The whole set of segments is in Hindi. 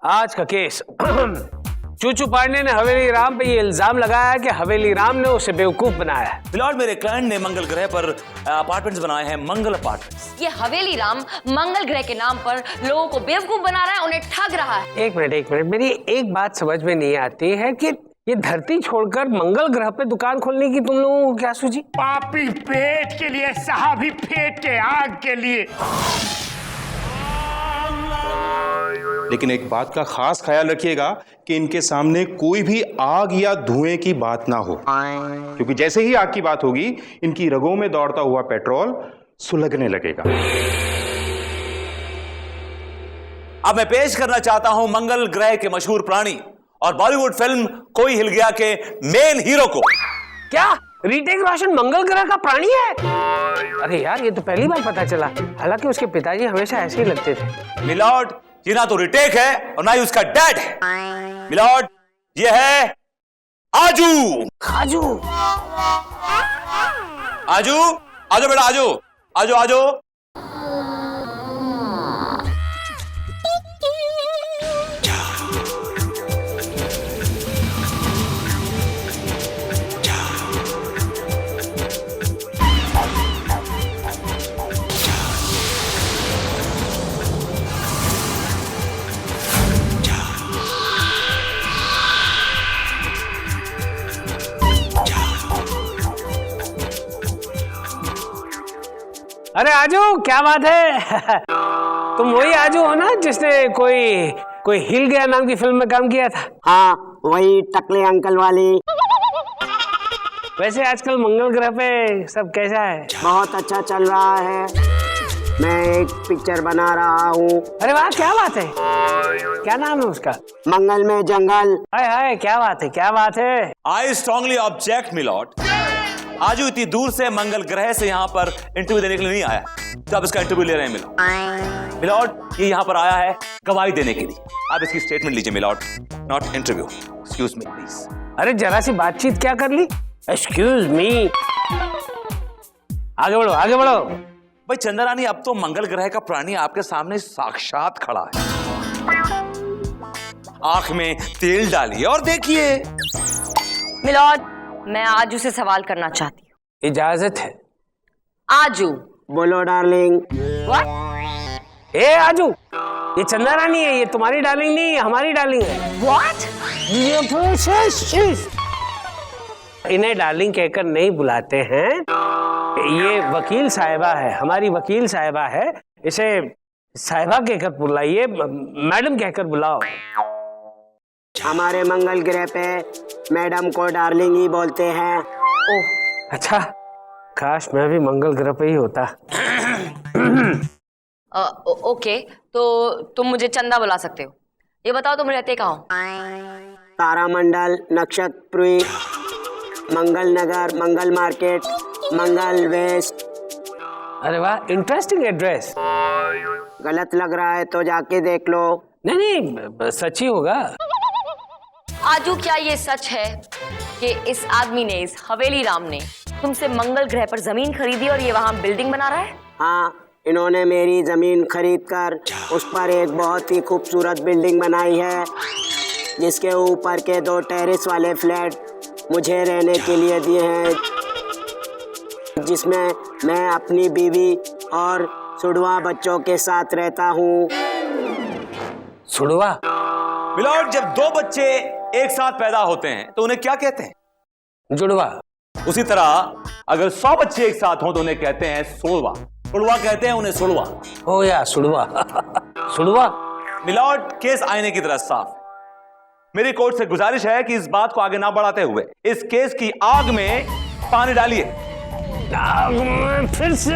आज का केस चूचू पांडे ने हवेली राम पे ये इल्जाम लगाया है कि हवेली राम ने उसे बेवकूफ बनाया है। मिलॉर्ड, मेरे क्लाइंट ने मंगल ग्रह पर अपार्टमेंट्स बनाए हैं, मंगल अपार्टमेंट्स। ये हवेली राम मंगल ग्रह के नाम पर लोगों को बेवकूफ बना रहा है, उन्हें ठग रहा है। एक मिनट, मेरी एक बात समझ में नहीं आती है कि ये धरती छोड़कर मंगल ग्रह पे दुकान खोलने की तुम लोगों को क्या सूझी? पापी पेट के लिए, साहबी पेट के आग के लिए। लेकिन एक बात का खास ख्याल रखिएगा कि इनके सामने कोई भी आग या धुएं की बात ना हो, क्योंकि जैसे ही आग की बात होगी इनकी रगों में दौड़ता हुआ पेट्रोल सुलगने लगेगा। अब मैं पेश करना चाहता हूं मंगल ग्रह के मशहूर प्राणी और बॉलीवुड फिल्म कोई हिल गया के मेन हीरो को। क्या ऋतिक रोशन मंगल ग्रह का प्राणी है? अरे यार, ये तो पहली बार पता चला। हालांकि उसके पिताजी हमेशा ऐसे ही लगते थे। मिलॉर्ड, ये ना तो ऋतिक है और ना ही उसका डैड है। मिलॉर्ड, ये है आजू। आजू? आजू, आजो बेटा, आजो आजो आजो। अरे आजू, क्या बात है? तुम वही आजू हो ना जिसने कोई हिल गया नाम की फिल्म में काम किया था? हाँ, वही टकले अंकल वाली। वैसे आजकल मंगल ग्रह पे सब कैसा है? बहुत अच्छा चल रहा है। मैं एक पिक्चर बना रहा हूँ। अरे वाह, क्या बात है? क्या नाम है उसका? मंगल में जंगल। हाय हाय, क्या बात है, क्या बात है? I strongly object milord. आजू इतनी दूर से मंगल ग्रह से यहाँ पर इंटरव्यू देने के लिए नहीं आया, तो आप इसका इंटरव्यू ले रहे हैं मिलॉर्ड। ये यहाँ पर आया है गवाही देने के लिए। आप इसकी स्टेटमेंट लीजिए milord, not interview. Excuse me please. अरे जरा सी बातचीत क्या कर ली? Excuse me. आगे बढ़ो, आगे बढ़ो। भाई चंद्रानी, अब तो मंगल ग्रह का प्राणी आपके सामने साक्षात खड़ा है। आंख में तेल डालिए और देखिए। मिलॉर्ड, मैं आजू से सवाल करना चाहती हूँ। इजाजत है। आजू। बोलो डार्लिंग। व्हाट? ए आजू, ये चंदा रानी है, ये तुम्हारी डार्लिंग नहीं, हमारी डार्लिंग है। व्हाट? इन्हें डार्लिंग कहकर नहीं बुलाते हैं। ये वकील साहिबा है, हमारी वकील साहिबा है। इसे साहिबा कहकर बुलाइए, मैडम कहकर बुलाओ। हमारे मंगल ग्रह पे मैडम को डार्लिंग ही बोलते हैं। ओह, अच्छा, काश मैं भी मंगल ग्रह पे ही होता। ओके, तो तुम मुझे चंदा बुला सकते हो। ये बताओ तुम रहते कहाँ हो? तारामंडल, नक्षत्रपुरी, मंगल नगर, मंगल मार्केट, मंगल वेस्ट। अरे वाह, इंटरेस्टिंग एड्रेस। गलत लग रहा है तो जाके देख लो। नहीं, सच ही होगा। आजू, क्या ये सच है कि इस आदमी ने, इस हवेली राम ने तुमसे मंगल ग्रह पर जमीन खरीदी और ये वहां बिल्डिंग बना रहा है? हाँ, इन्होंने मेरी जमीन खरीदकर उस पर एक बहुत ही खूबसूरत बिल्डिंग बनाई है, जिसके ऊपर के 2 टेरेस वाले फ्लैट मुझे रहने के लिए दिए हैं, जिसमें मैं अपनी बीवी और जुड़वा बच्चों के साथ रहता हूँ। सुड़वा? मिलॉर्ड, जब 2 बच्चे एक साथ पैदा होते हैं तो उन्हें क्या कहते हैं? जुड़वा। उसी तरह अगर 100 बच्चे एक साथ हों तो उन्हें कहते हैं सोड़वा। सुड़वा कहते हैं उन्हें, सुड़वा। हो या सुड़वा। सुड़वा। मिलॉर्ड, केस आईने की तरह साफ है। मेरी कोर्ट से गुजारिश है कि इस बात को आगे ना बढ़ाते हुए इस केस की आग में पानी डालिए। फिर से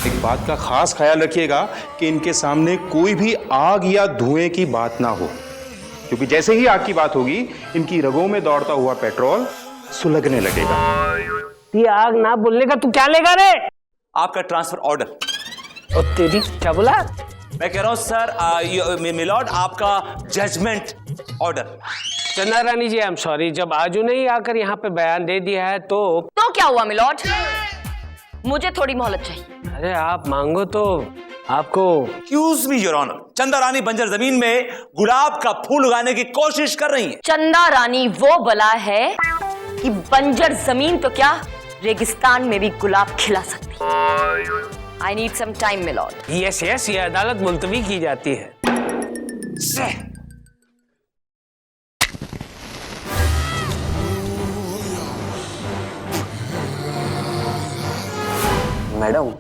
एक बात का खास ख्याल रखिएगा कि इनके सामने कोई भी आग या धुएं की बात ना हो, क्योंकि जैसे ही आग की बात होगी इनकी रगों में दौड़ता हुआ पेट्रोल सुलगने लगेगा। ये आग ना बोलने का तू क्या लेगा रे? आपका ट्रांसफर ऑर्डर। ओ तेरी, क्या बोला? मैं कह रहा हूं सर, मिलॉर्ड, आपका जजमेंट ऑर्डर। चंदा रानी जी, आई एम सॉरी, जब आजू ने ही आकर यहाँ पे बयान दे दिया है तो क्या हुआ मिलॉर्ड? मुझे थोड़ी मोहलत चाहिए। अरे आप मांगो तो आपको एक्सक्यूज मी योर ऑनर, चंदा रानी बंजर जमीन में गुलाब का फूल उगाने की कोशिश कर रही है। चंदा रानी वो बला है कि बंजर जमीन तो क्या, रेगिस्तान में भी गुलाब खिला सकती है। I need some time milord. Yes yes, ये अदालत मुलतवी की जाती है। मैडम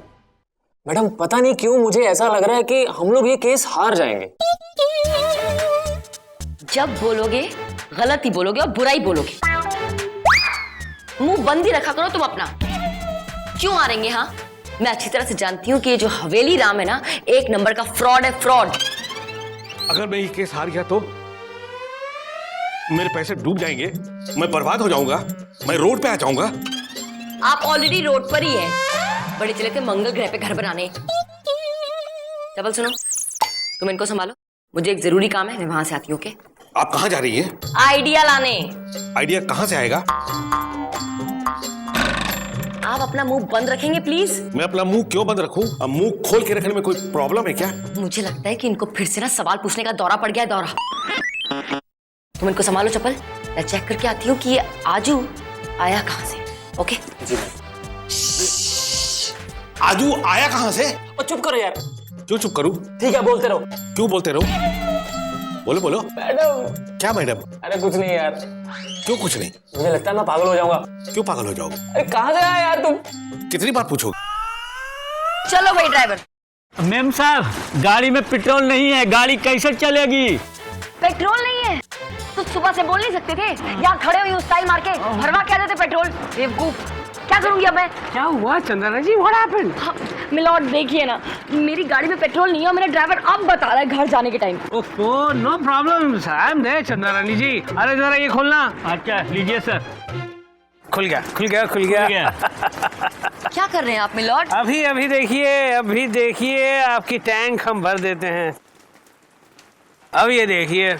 मैडम पता नहीं क्यों मुझे ऐसा लग रहा है कि हम लोग ये केस हार जाएंगे। जब बोलोगे गलत ही बोलोगे और बुरा ही बोलोगे। मुंह बंद ही रखा करो तुम अपना। क्यों हारेंगे? हाँ, मैं अच्छी तरह से जानती हूँ कि ये जो हवेली राम है ना, एक नंबर का फ्रॉड है, फ्रॉड। अगर मैं ये केस हार गया तो मेरे पैसे डूब जाएंगे, मैं बर्बाद हो जाऊंगा, मैं रोड पे आ जाऊंगा। आप ऑलरेडी रोड पर ही हैं, बड़े चले थे मंगल ग्रह पे घर बनाने। डबल सुनो, तुम इनको संभालो, मुझे एक जरूरी काम है, मैं वहां से आती हूँ। ओके? आप कहाँ जा रही हैं? आइडिया लाने। आइडिया कहाँ से आएगा? आप अपना मुंह बंद रखेंगे प्लीज? मैं अपना मुंह क्यों बंद रखूं? अब मुंह खोल के रखने में कोई प्रॉब्लम है क्या? मुझे लगता है कि इनको फिर से ना सवाल पूछने का दौरा पड़ गया है, दौरा। तुम इनको संभालो चप्पल, मैं चेक करके आती हूँ कि ये आजू आया कहाँ से। ओके? आजू आया कहाँ से? और चुप करो यार। क्यों चुप करूं? ठीक है, बोलते रहो। क्यों बोलते रहो? बोलो बोलो। मैडम। क्या मैडम? अरे कुछ नहीं यार। क्यों कुछ नहीं? मुझे लगता है मैं पागल हो जाऊंगा। क्यों पागल हो जाओगे? अरे कहाँ से आया यार तुम? कितनी बार पूछोगे? चलो भाई ड्राइवर। मैम साहब, गाड़ी में पेट्रोल नहीं है, गाड़ी कैसे चलेगी? पेट्रोल नहीं है तो सुबह से बोल नहीं सकते थे? यहाँ खड़े हुई स्टाइल मार के भरवा क्या देते पेट्रोल? बेवकूफ, क्या करूंगी अब मैं? क्या हुआ Chandra ji? What happened? Milord देखिए ना, मेरी गाड़ी में पेट्रोल नहीं है, मेरा ड्राइवर अब बता रहा है घर जाने के time. Oh no problem, I am there Chandra Rani ji. अरे जरा ये खोलना। अच्छा लीजिए सर। खुल गया खुल गया खुल गया। क्या कर रहे हैं आप मिलॉर्ड? अभी देखिए आपकी टैंक हम भर देते हैं। अब ये देखिए,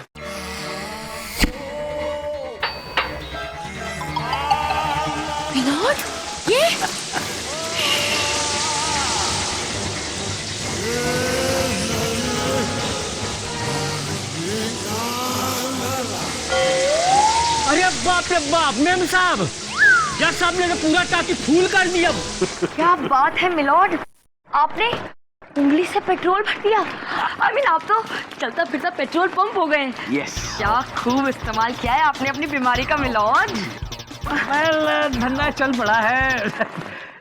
मिलॉर्ड ये अरे बाप रे बाप, मैम साहब, जज साहब ने तो पूरा टाकी फूल कर दिया। क्या बात है मिलॉर्ड, आपने उंगली से पेट्रोल भर दिया। आई मीन आप तो चलता फिरता पेट्रोल पंप हो गए। यस। क्या खूब इस्तेमाल किया है आपने अपनी बीमारी का मिलॉर्ड। धंधा चल पड़ा है।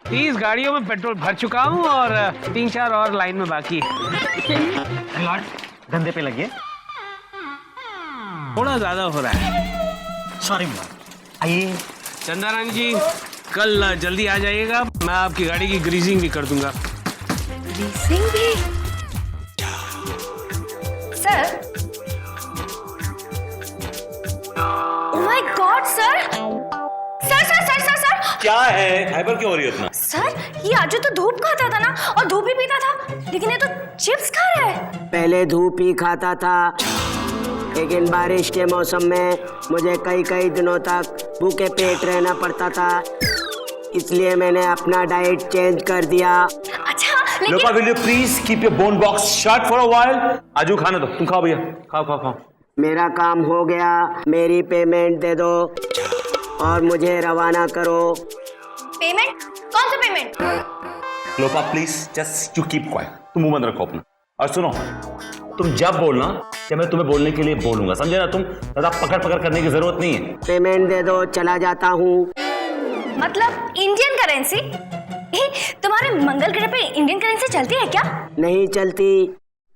30 गाड़ियों में पेट्रोल भर चुका हूँ और 3-4 और लाइन में बाकी है। धंधे पे लगे। थोड़ा ज्यादा हो रहा है। सॉरी आइए। चंदा रानी जी, कल जल्दी आ जाइएगा, मैं आपकी गाड़ी की ग्रीसिंग भी कर दूंगा। ग्रीसिंग भी? Sir, oh my God sir, sir क्या है? हाइपर क्यों हो रही है इतना? सर, ये आजू तो धूप खाता था ना, और धूप ही पीता था, लेकिन ये तो चिप्स खा रहा है। पहले धूप ही खाता था, लेकिन बारिश के मौसम में मुझे कई दिनों तक भूखे पेट रहना पड़ता था, इसलिए मैंने अपना डाइट चेंज कर दिया। अच्छा, लेकिन लोपा, will you please keep your bone box shut for a while? आजू खाने दो, तुम खाओ भैया, खाओ। मेरा काम हो गया, मेरी पेमेंट दे दो और मुझे रवाना करो। पेमेंट? कौन सा payment? Lopa please just you keep quiet, तुम मुंह बंद रखो अपना। और सुनो, तुम जब बोलना जब मैं तुम्हें बोलने के लिए बोलूंगा, समझे ना? तुम ज्यादा पकड़ करने की जरूरत नहीं है। पेमेंट दे दो, चला जाता हूँ। मतलब इंडियन करेंसी? तुम्हारे मंगल ग्रह पे इंडियन करेंसी चलती है क्या? नहीं चलती,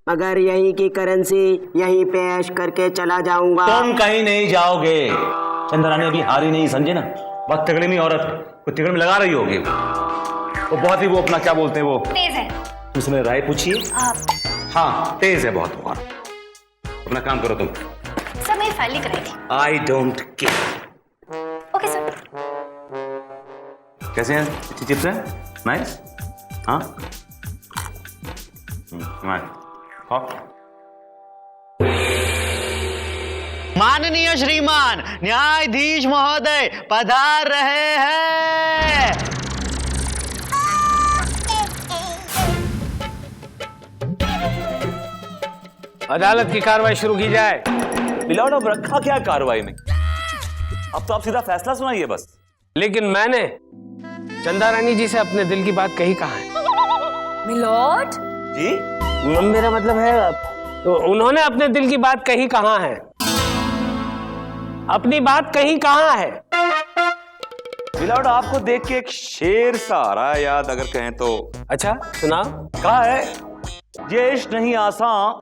मगर यहीं की करेंसी यहीं पे ऐश करके चला जाऊंगा। तुम कहीं नहीं जाओगे। चंद्रानी अभी हारी नहीं, समझे ना? बहुत तगड़ी में औरत है, वो तिगड़ में लगा रही होगी। वो बहुत ही वो अपना क्या बोलते हैं, वो तेज है। उसमें राय पूछिए। हाँ, तेज है बहुत। और अपना काम करो तुम। सर, मैं फाइल लिख रही थी। I don't care. Okay sir. कैसे हैं? अच्छी चिप्स है? नाइस। हाँ, माननीय श्रीमान न्यायाधीश महोदय पधार रहे हैं। अदालत की कार्रवाई शुरू की जाए। मिलॉर्ड, अब रखा क्या कार्रवाई में? अब तो आप सीधा फैसला सुनाइए बस। लेकिन मैंने चंदा रानी जी से अपने दिल की बात कही कहाँ है? मिलॉर्ड, जी? मेरा मतलब है, तो उन्होंने अपने दिल की बात कही कहाँ है? अपनी बात कही कहाँ है? मिलॉर्ड, आपको देख के एक शेर सा आ रहा है याद, अगर कहें तो। अच्छा सुनाओ। कहा है, ये इश्क नहीं आसान,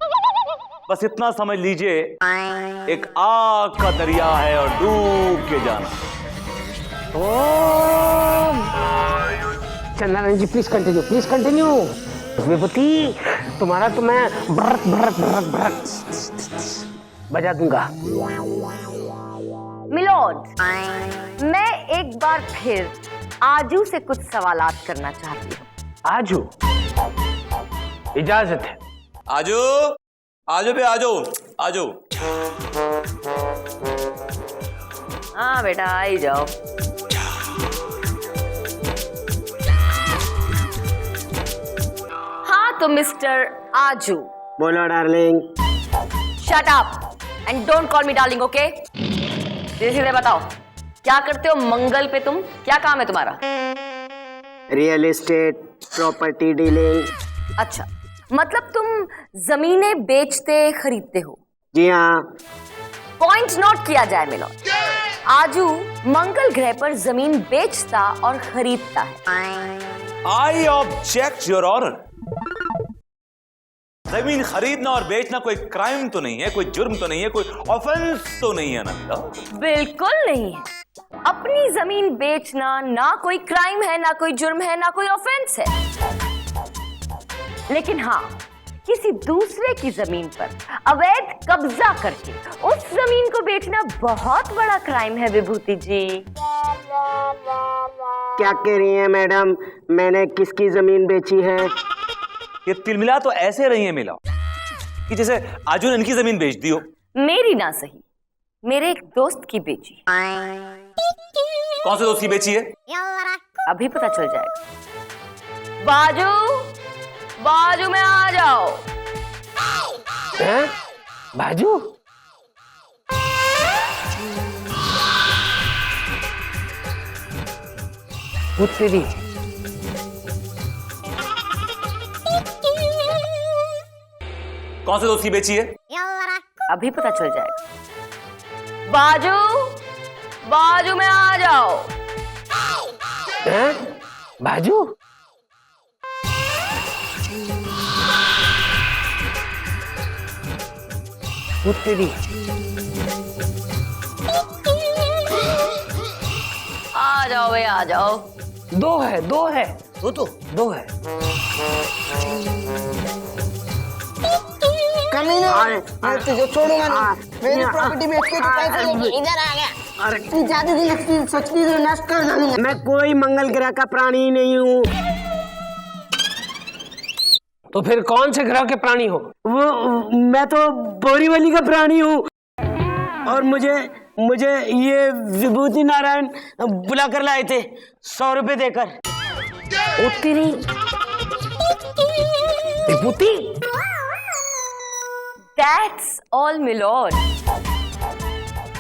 बस इतना समझ लीजिए एक आग का दरिया है और डूब के जाना। चंदा रानी जी प्लीज कंटिन्यू, प्लीज कंटिन्यू। विभूति, तुम्हारा तो मैं भरत भरत भरत भरत बजा दूंगा। मिलॉर्ड, मैं एक बार फिर आजू से कुछ सवालात करना चाहती हूँ। आजू? इजाजत है। आजू, आजू भी आजू, आजू। हाँ बेटा, आ ही जाओ। हाँ तो मिस्टर आजू। बोलो darling. Shut up and don't call me darling, okay? सीधे बताओ, क्या करते हो मंगल पे तुम? क्या काम है तुम्हारा? Real estate, property dealing. अच्छा, मतलब तुम जमीनें बेचते खरीदते हो? जी हाँ। पॉइंट नोट किया जाए मिलॉर्ड। आजू मंगल ग्रह पर जमीन बेचता और खरीदता है। I object your honour. जमीन खरीदना और बेचना कोई क्राइम तो नहीं है, कोई जुर्म तो नहीं है, कोई ऑफेंस तो नहीं है ना? बिल्कुल नहीं है। अपनी जमीन बेचना ना कोई क्राइम है, ना कोई जुर्म है, ना कोई ऑफेंस है। लेकिन हाँ, किसी दूसरे की जमीन पर अवैध कब्जा करके उस जमीन को बेचना बहुत बड़ा क्राइम है विभूति जी। क्या कह रही हैं मैडम? मैंने किसकी जमीन बेची है? ये तिलमिला तो ऐसे रही है मिला कि जैसे आजू ने इनकी जमीन बेच दी हो। मेरी ना सही, मेरे एक दोस्त की बेची। कौन से दोस्त की बेची है? अभी पता चल जाएगा। बाजू, बाजू में आ जाओ। हैं? बाजू? वो तेरी। कौन से दोस्त की बेची है? अभी पता चल जाएगा। बाजू, बाजू में आ जाओ। हैं? बाजू? वो तेरी। आ जाओ भाई, आ जाओ। दो है, दो है, दो है। कमीना, मैं तुझे छोड़ूंगा नहीं। मेरी प्रॉपर्टी बेच के तू पैसे लेके इधर आ गया। अरे तू जादू की नकली सच्ची तो नष्ट कर दूंगा। मैं कोई मंगल ग्रह का प्राणी ही नहीं हूँ। तो फिर कौन से ग्रह के प्राणी हो? वो मैं तो बोरीवली का प्राणी हूँ। और मुझे ये विभूति नारायण बुला कर लाए थे 100 रुपए देकर। ओ तेरी विभूति। That's all milord.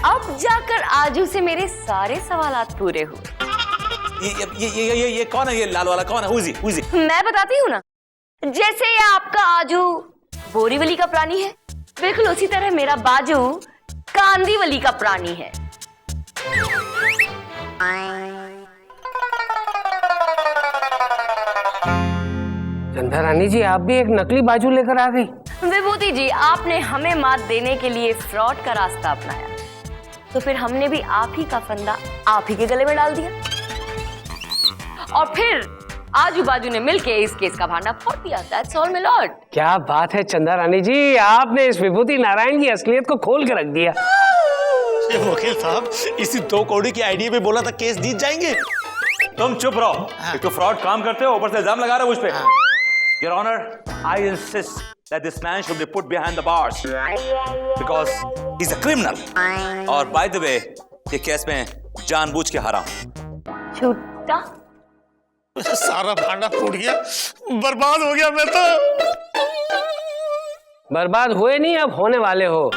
अब जाकर आजू से मेरे सारे सवालात पूरे हुए। ये कौन है? ये लाल वाला कौन है? हुजी, हुजी। मैं बताती हूँ ना। जैसे ये आपका आजू बोरीवली का प्राणी है, बिल्कुल उसी तरह मेरा बाजू कांदीवली का प्राणी है। चंदा रानी जी, आप भी एक नकली बाजू लेकर आ गई। विभूति जी, आपने हमें मात देने के लिए फ्रॉड का रास्ता अपनाया, तो फिर हमने भी आप ही का फंदा आप ही के गले में डाल दिया, और फिर आजू बाजू ने मिलके इस केस का भांडा फोड़ दिया। That's all, my lord। क्या बात है चंदा रानी जी, आपने इस विभूति नारायण की असलियत को खोल के रख दिया। वकील साहब, इसी 2 कौड़ी की आइडिया पे बोला था केस जीत जाएंगे। तुम चुप रहो। एक तो फ्रॉड काम करते हो, ऊपर से इल्जाम लगा रहे हो मुझ पे। Your Honor, I insist that this man should be put behind the bars because he's a criminal। और by the way, ये केस में जानबूझ के हारा हूं। झूठा। सारा भांडा फूट गया, बर्बाद हो गया मैं तो। बर्बाद हुए नहीं, अब होने वाले हो।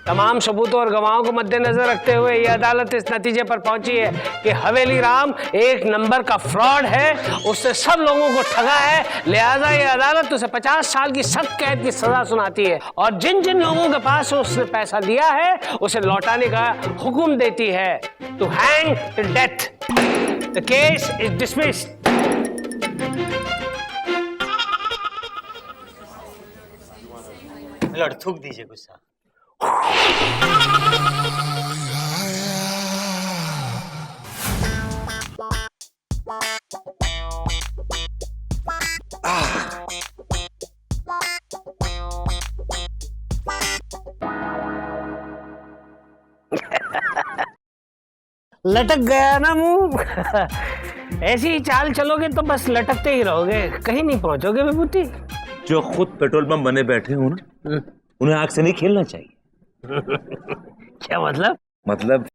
तमाम सबूतों और गवाहों को मद्देनजर रखते हुए ये अदालत इस नतीजे पर पहुंची है कि हवेली राम एक नंबर का फ्रॉड है, उसने सब लोगों को ठगा है, लिहाजा ये अदालत उसे 50 साल की सख्त कैद की सजा सुनाती है और जिन जिन लोगों के पास उसने पैसा दिया है उसे लौटाने का हुक्म देती है। To hang till death. The case is dismissed. Milord थूक दीजिए गुस्सा। लटक गया ना मुंह। ऐसी ही चाल चलोगे तो बस लटकते ही रहोगे, कहीं नहीं पहुंचोगे विभूति। जो खुद पेट्रोल पंप बने बैठे हो ना, उन्हें आग से नहीं खेलना चाहिए। क्या मतलब? मतलब